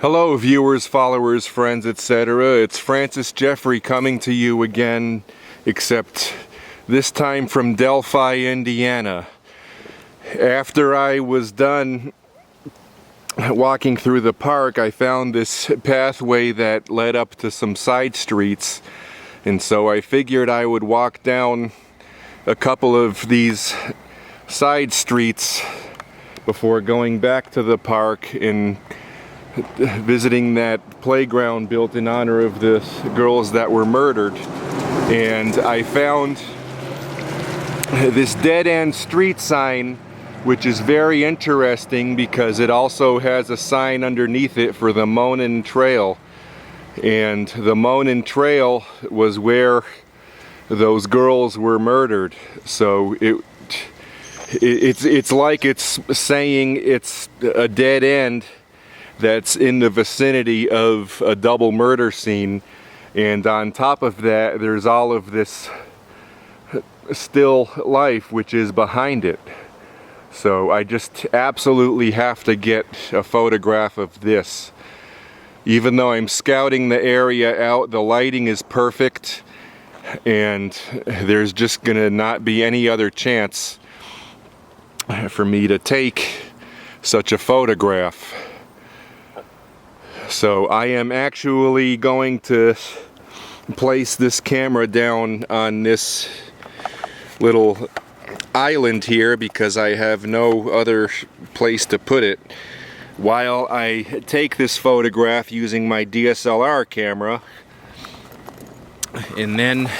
Hello viewers, followers, friends, etc. It's Francis Jeffrey coming to you again, except this time from Delphi, Indiana. After I was done walking through the park, I found this pathway that led up to some side streets, and so I figured I would walk down a couple of these side streets before going back to the park and visiting that playground built in honor of the girls that were murdered. And I found this dead-end street sign, which is very interesting because it also has a sign underneath it for the Monon Trail. And the Monon Trail was where those girls were murdered. So it's like it's saying it's a dead end that's in the vicinity of a double murder scene, and on top of that there's all of this still life which is behind it. So I just absolutely have to get a photograph of this. Even though I'm scouting the area out, the lighting is perfect and there's just gonna not be any other chance for me to take such a photograph. So I am actually going to place this camera down on this little island here because I have no other place to put it while I take this photograph using my DSLR camera, and then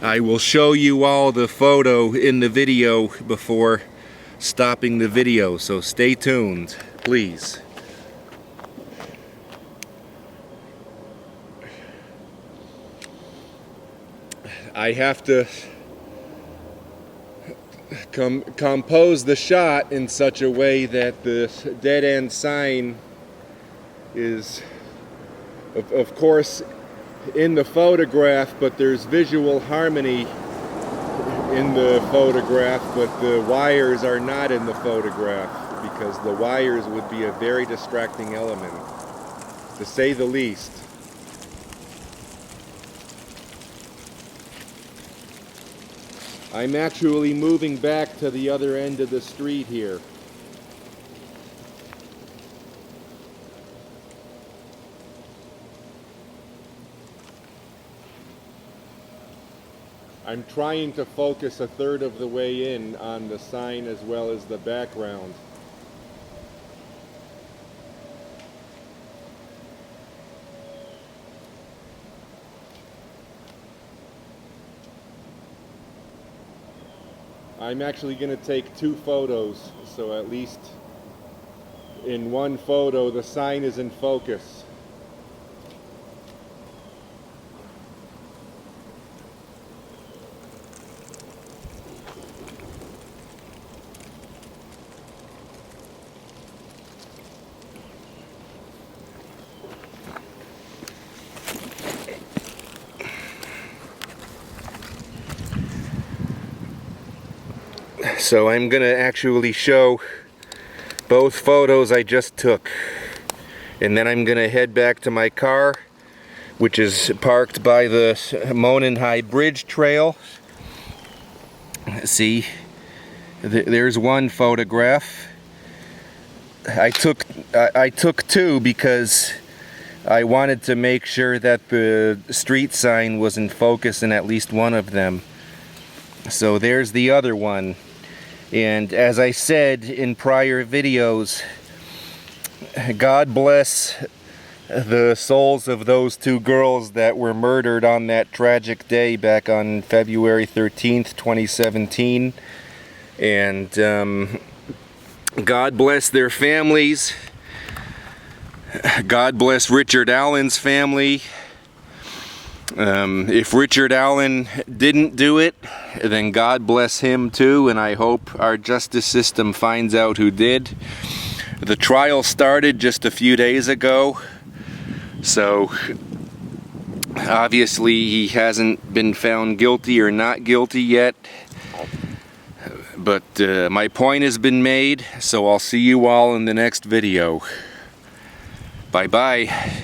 I will show you all the photo in the video before stopping the video, so stay tuned, please. I have to compose the shot in such a way that the dead-end sign is, of course, in the photograph, but there's visual harmony in the photograph, but the wires are not in the photograph because the wires would be a very distracting element, to say the least. I'm actually moving back to the other end of the street here. I'm trying to focus a third of the way in on the sign as well as the background. I'm actually going to take two photos, so at least in one photo the sign is in focus. So I'm going to actually show both photos I just took, and then I'm going to head back to my car, which is parked by the Monon High Trail. See, there's one photograph. I took two because I wanted to make sure that the street sign was in focus in at least one of them. So there's the other one. And as I said in prior videos, God bless the souls of those two girls that were murdered on that tragic day back on February 13th, 2017. And God bless their families. God bless Richard Allen's family. If Richard Allen didn't do it, then God bless him too, and I hope our justice system finds out who did. The trial started just a few days ago, so obviously he hasn't been found guilty or not guilty yet, but my point has been made, so I'll see you all in the next video. Bye-bye.